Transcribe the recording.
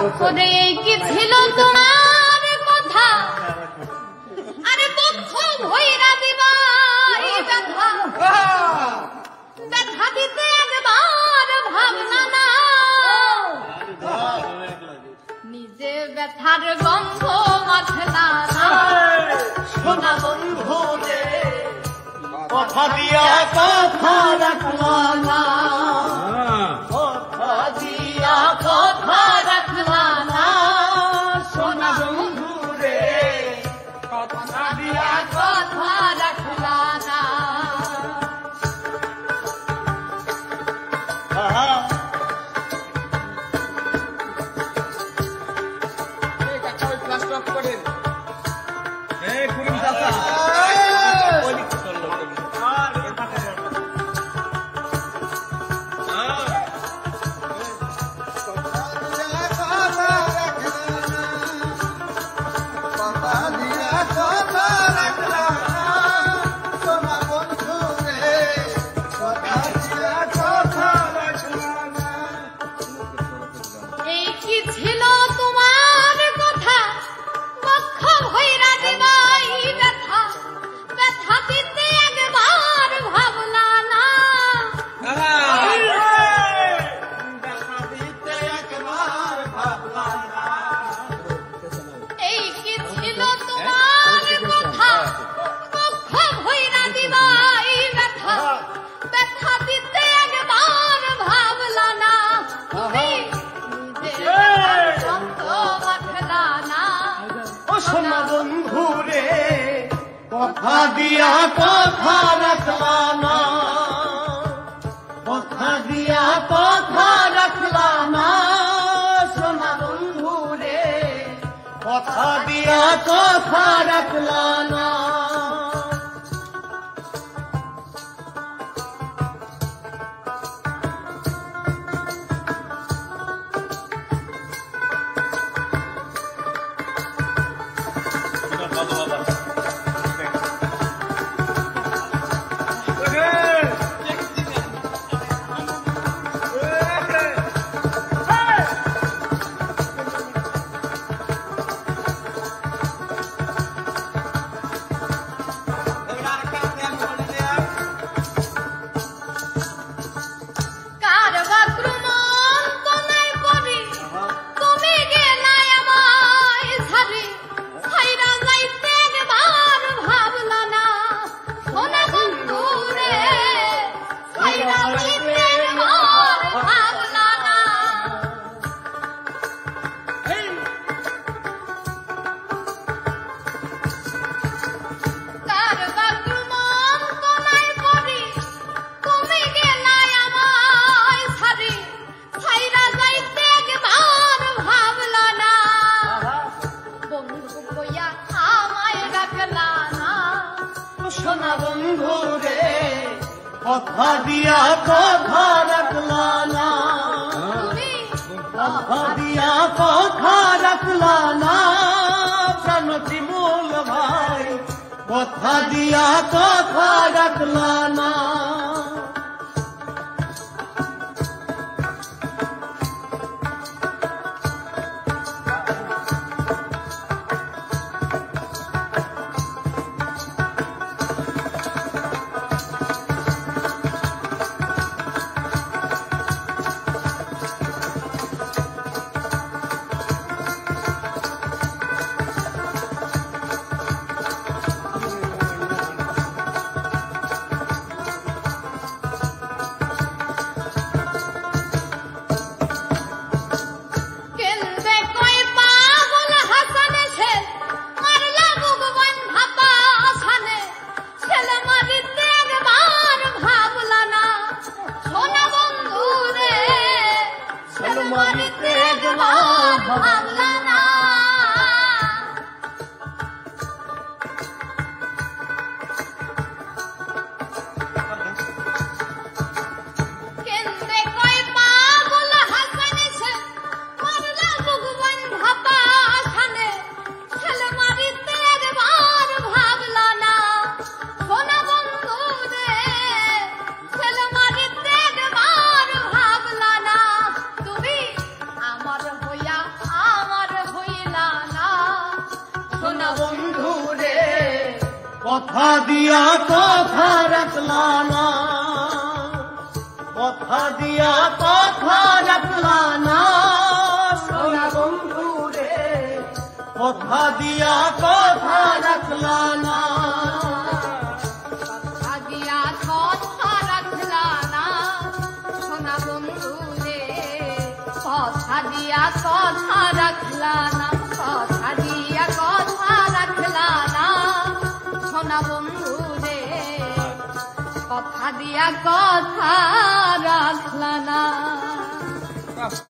ওরে কি ছিল তোমার কথা আরে বক্ষ ভৈরা দিবা এই ব্যথা ব্যথা দিতে একবার ভাবনা না নিজে ব্যথার গন্ধ মাখলা না সোনা বন্ধু রে কথা দিয়া কথা রাখলা না কথা দিয়া কথা রাখলা না সোনা বন্ধু রে কথা দিয়া কথা রাখলা না কথা দিয়া কথা রাখলা না কথা দিয়া কথা রাখলা না সোনা বন্ধু রে কথা দিয়া কথা রাখলা না সোনা বন্ধু রে কথা দিয়া কথা রাখলা না কথা দিয়া কথা রাখলা না প্রাণতি মূল ভাই কথা দিয়া কথা রাখলা না কথা দিয়া কথা রাখলা না, কথা দিয়া কথা রাখলা না সোনা বন্ধু রে, কথা দিয়া কথা রাখলা না। কথা দিয়া কথা রাখলা না সোনা বন্ধু রে, কথা দিয়া কথা রাখলা না, কথা দিয়া কথা রাখলা না সোনা বন্ধু রে, কথা দিয়া কথা রাখলা না।